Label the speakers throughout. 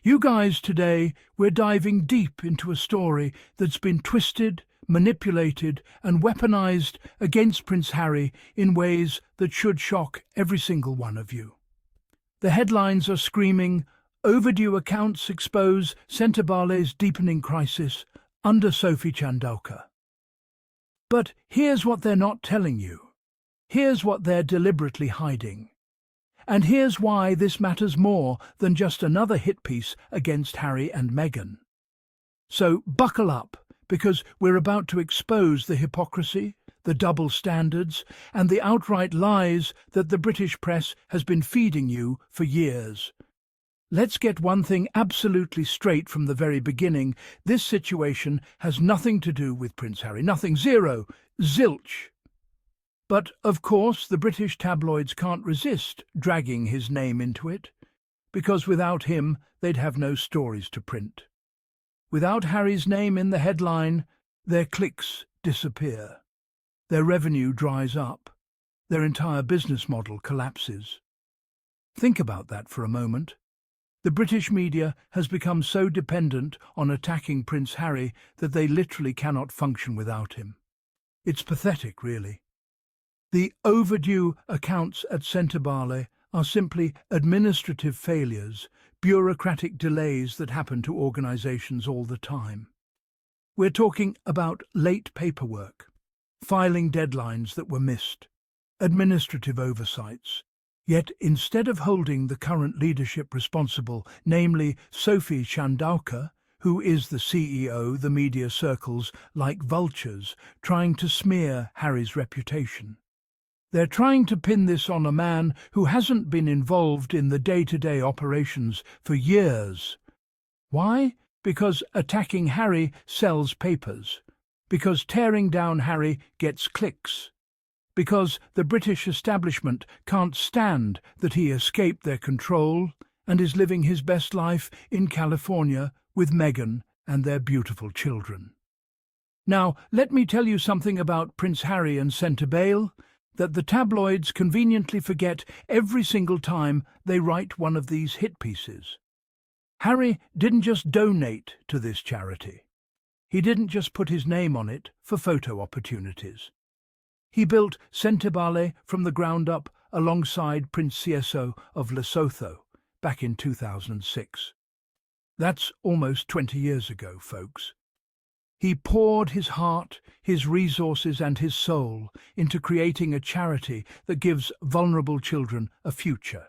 Speaker 1: You guys, today we're diving deep into a story that's been twisted, manipulated, and weaponized against Prince Harry in ways that should shock every single one of you. The headlines are screaming, "Overdue accounts expose Sentebale's deepening crisis under Sophie Chandauka." But here's what they're not telling you. Here's what they're deliberately hiding. And here's why this matters more than just another hit piece against Harry and Meghan. So buckle up, because we're about to expose the hypocrisy, the double standards, and the outright lies that the British press has been feeding you for years. Let's get one thing absolutely straight from the very beginning. This situation has nothing to do with Prince Harry. Nothing. Zero. Zilch. But, of course, the British tabloids can't resist dragging his name into it, because without him they'd have no stories to print. Without Harry's name in the headline, their clicks disappear. Their revenue dries up. Their entire business model collapses. Think about that for a moment. The British media has become so dependent on attacking Prince Harry that they literally cannot function without him. It's pathetic, really. The overdue accounts at Sentebale are simply administrative failures, bureaucratic delays that happen to organisations all the time. We're talking about late paperwork, filing deadlines that were missed, administrative oversights. Yet instead of holding the current leadership responsible, namely Sophie Chandauka, who is the CEO, the media circles like vultures, trying to smear Harry's reputation. They're trying to pin this on a man who hasn't been involved in the day-to-day operations for years. Why? Because attacking Harry sells papers. Because tearing down Harry gets clicks. Because the British establishment can't stand that he escaped their control and is living his best life in California with Meghan and their beautiful children. Now, let me tell you something about Prince Harry and Sentebale that the tabloids conveniently forget every single time they write one of these hit pieces. Harry didn't just donate to this charity. He didn't just put his name on it for photo opportunities. He built Sentebale from the ground up alongside Prince Seeiso of Lesotho back in 2006. That's almost 20 years ago, folks. He poured his heart, his resources and his soul into creating a charity that gives vulnerable children a future.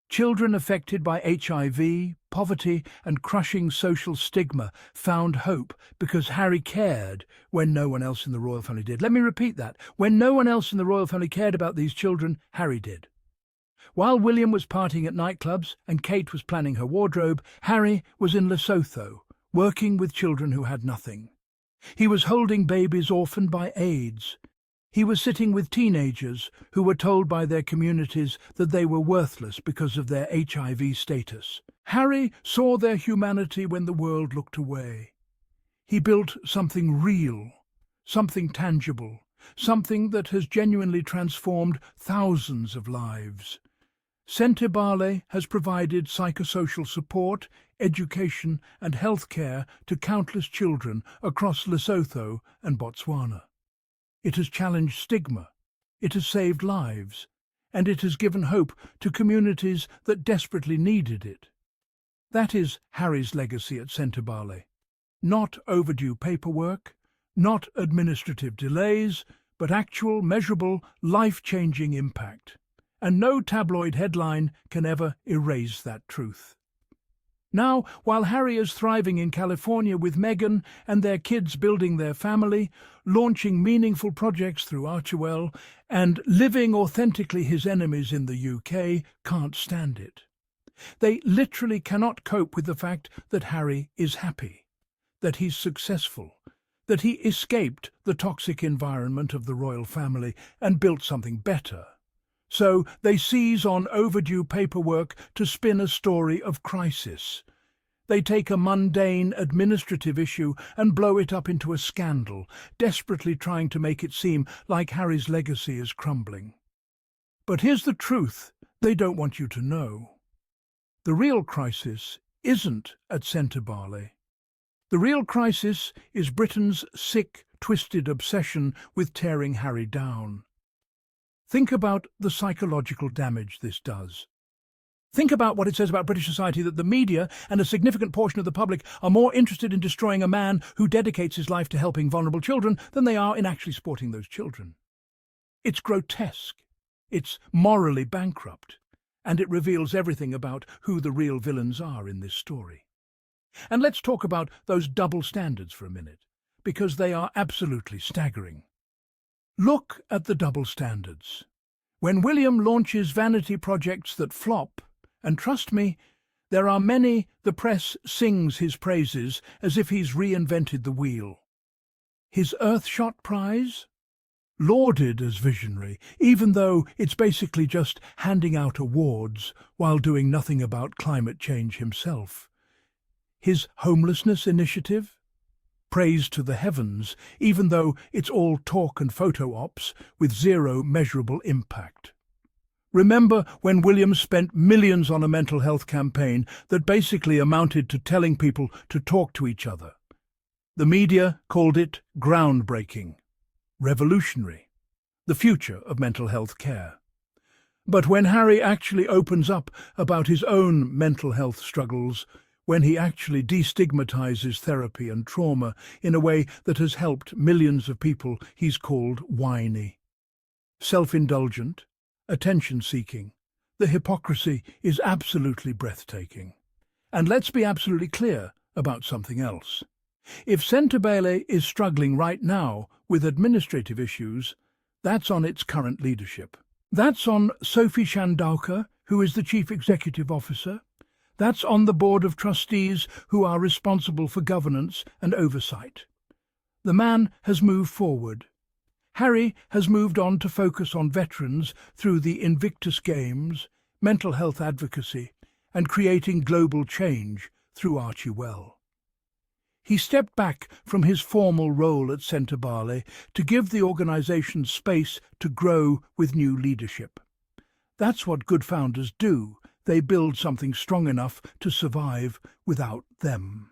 Speaker 1: Children affected by HIV, poverty and crushing social stigma found hope because Harry cared when no one else in the royal family did. Let me repeat that. When no one else in the royal family cared about these children, Harry did. While William was partying at nightclubs and Kate was planning her wardrobe, Harry was in Lesotho, working with children who had nothing. He was holding babies orphaned by AIDS. He was sitting with teenagers who were told by their communities that they were worthless because of their HIV status. Harry saw their humanity when the world looked away. He built something real, something tangible, something that has genuinely transformed thousands of lives. Sentebale has provided psychosocial support, education and healthcare to countless children across Lesotho and Botswana. It has challenged stigma, it has saved lives, and it has given hope to communities that desperately needed it. That is Harry's legacy at Sentebale. Not overdue paperwork, not administrative delays, but actual, measurable, life-changing impact. And no tabloid headline can ever erase that truth. Now, while Harry is thriving in California with Meghan and their kids building their family, launching meaningful projects through Archewell, and living authentically, his enemies in the UK can't stand it. They literally cannot cope with the fact that Harry is happy, that he's successful, that he escaped the toxic environment of the royal family and built something better. So they seize on overdue paperwork to spin a story of crisis. They take a mundane administrative issue and blow it up into a scandal, desperately trying to make it seem like Harry's legacy is crumbling. But here's the truth they don't want you to know. The real crisis isn't at Sentebale. The real crisis is Britain's sick, twisted obsession with tearing Harry down. Think about the psychological damage this does. Think about what it says about British society that the media and a significant portion of the public are more interested in destroying a man who dedicates his life to helping vulnerable children than they are in actually supporting those children. It's grotesque, it's morally bankrupt, and it reveals everything about who the real villains are in this story. And let's talk about those double standards for a minute, because they are absolutely staggering. Look at the double standards. When William launches vanity projects that flop, and trust me, there are many, the press sings his praises as if he's reinvented the wheel. His Earthshot prize? Lauded as visionary, even though it's basically just handing out awards while doing nothing about climate change himself. His homelessness initiative? Praised to the heavens, even though it's all talk and photo ops with zero measurable impact. Remember when Williams spent millions on a mental health campaign that basically amounted to telling people to talk to each other? The media called it groundbreaking, revolutionary, the future of mental health care. But when Harry actually opens up about his own mental health struggles, when he actually destigmatizes therapy and trauma in a way that has helped millions of people, he's called whiny. Self-indulgent, attention-seeking. The hypocrisy is absolutely breathtaking. And let's be absolutely clear about something else. If Sentebale is struggling right now with administrative issues, that's on its current leadership. That's on Sophie Chandauka, who is the Chief Executive Officer. That's on the Board of Trustees, who are responsible for governance and oversight. The man has moved forward. Harry has moved on to focus on veterans through the Invictus Games, mental health advocacy, and creating global change through Archie Well. He stepped back from his formal role at Sentebale to give the organisation space to grow with new leadership. That's what good founders do. They build something strong enough to survive without them.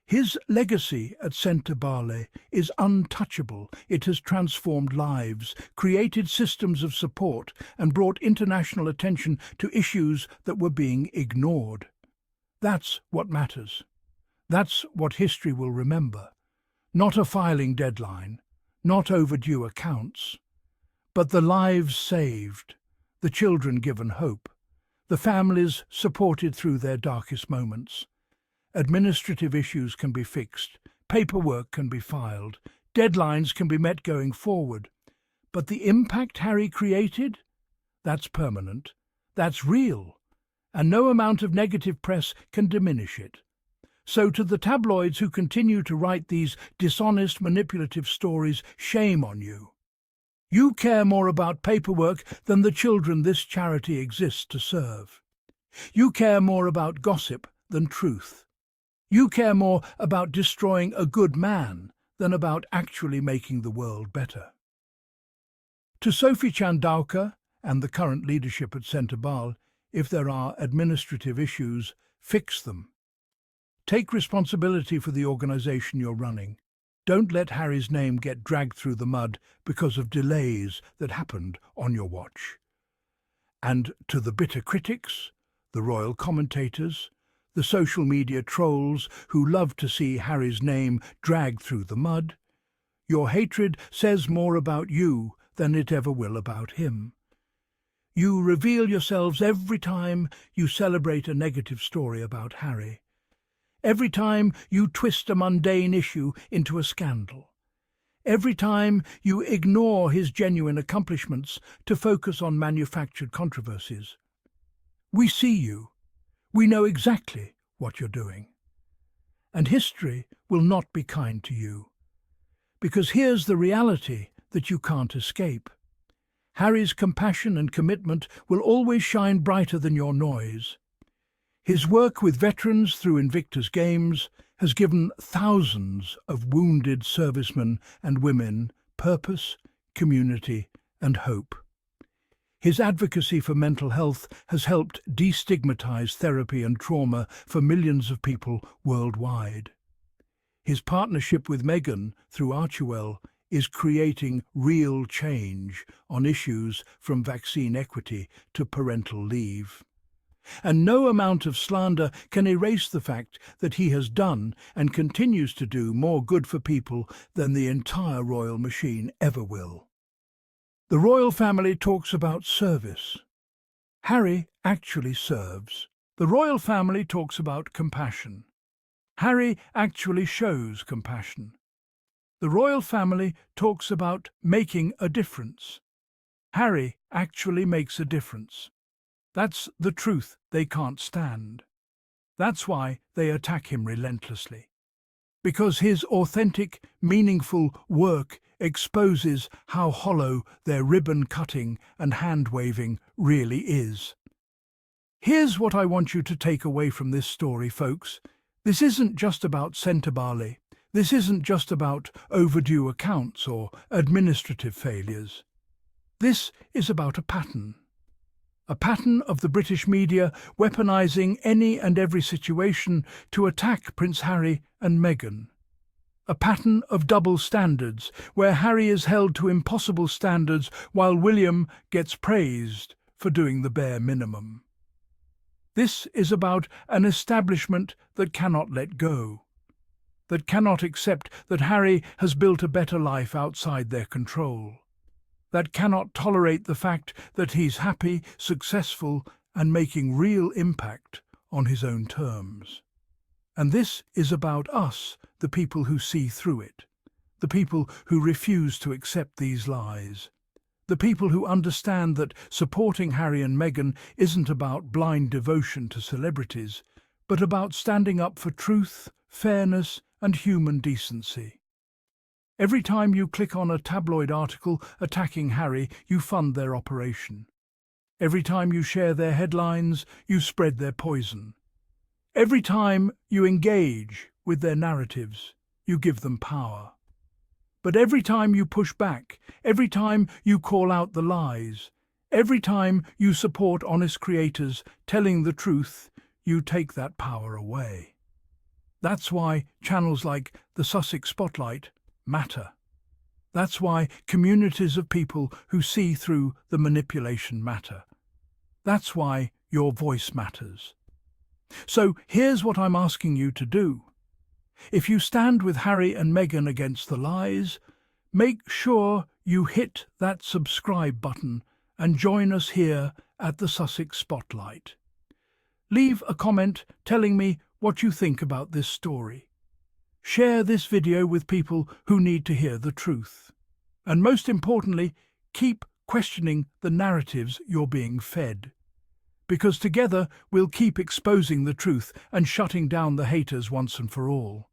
Speaker 1: His legacy at Sentebale is untouchable. It has transformed lives, created systems of support, and brought international attention to issues that were being ignored. That's what matters. That's what history will remember. Not a filing deadline, not overdue accounts, but the lives saved, the children given hope, the families supported through their darkest moments. Administrative issues can be fixed, paperwork can be filed, deadlines can be met going forward. But the impact Harry created? That's permanent, that's real, and no amount of negative press can diminish it. So to the tabloids who continue to write these dishonest, manipulative stories, shame on you. You care more about paperwork than the children this charity exists to serve. You care more about gossip than truth. You care more about destroying a good man than about actually making the world better. To Sophie Chandauka and the current leadership at Sentebale, if there are administrative issues, fix them. Take responsibility for the organisation you're running. Don't let Harry's name get dragged through the mud because of delays that happened on your watch. And to the bitter critics, the royal commentators, the social media trolls who love to see Harry's name dragged through the mud, your hatred says more about you than it ever will about him. You reveal yourselves every time you celebrate a negative story about Harry. Every time you twist a mundane issue into a scandal. Every time you ignore his genuine accomplishments to focus on manufactured controversies. We see you. We know exactly what you're doing. And history will not be kind to you. Because here's the reality that you can't escape. Harry's compassion and commitment will always shine brighter than your noise. His work with veterans through Invictus Games has given thousands of wounded servicemen and women purpose, community, and hope. His advocacy for mental health has helped destigmatize therapy and trauma for millions of people worldwide. His partnership with Meghan through Archewell is creating real change on issues from vaccine equity to parental leave. And no amount of slander can erase the fact that he has done and continues to do more good for people than the entire royal machine ever will. The royal family talks about service. Harry actually serves. The royal family talks about compassion. Harry actually shows compassion. The royal family talks about making a difference. Harry actually makes a difference. That's the truth they can't stand. That's why they attack him relentlessly. Because his authentic, meaningful work exposes how hollow their ribbon-cutting and hand-waving really is. Here's what I want you to take away from this story, folks. This isn't just about Sentebale. This isn't just about overdue accounts or administrative failures. This is about a pattern. A pattern of the British media weaponizing any and every situation to attack Prince Harry and Meghan. A pattern of double standards, where Harry is held to impossible standards while William gets praised for doing the bare minimum. This is about an establishment that cannot let go, that cannot accept that Harry has built a better life outside their control, that cannot tolerate the fact that he's happy, successful, and making real impact on his own terms. And this is about us, the people who see through it, the people who refuse to accept these lies, the people who understand that supporting Harry and Meghan isn't about blind devotion to celebrities, but about standing up for truth, fairness, and human decency. Every time you click on a tabloid article attacking Harry, you fund their operation. Every time you share their headlines, you spread their poison. Every time you engage with their narratives, you give them power. But every time you push back, every time you call out the lies, every time you support honest creators telling the truth, you take that power away. That's why channels like the Sussex Spotlight matter. That's why communities of people who see through the manipulation matter. That's why your voice matters. So here's what I'm asking you to do. If you stand with Harry and Meghan against the lies, make sure you hit that subscribe button and join us here at the Sussex Spotlight. Leave a comment telling me what you think about this story. Share this video with people who need to hear the truth. And most importantly, keep questioning the narratives you're being fed. Because together we'll keep exposing the truth and shutting down the haters once and for all.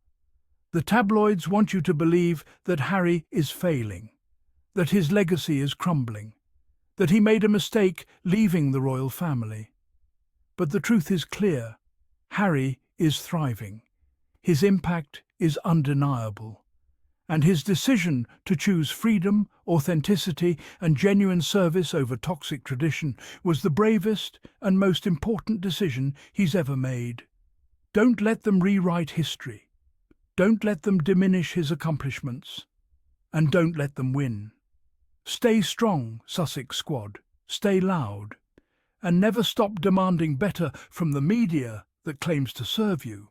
Speaker 1: The tabloids want you to believe that Harry is failing, that his legacy is crumbling, that he made a mistake leaving the royal family. But the truth is clear. Harry is thriving. His impact is undeniable. And his decision to choose freedom, authenticity, and genuine service over toxic tradition was the bravest and most important decision he's ever made. Don't let them rewrite history. Don't let them diminish his accomplishments. And don't let them win. Stay strong, Sussex Squad. Stay loud. And never stop demanding better from the media that claims to serve you.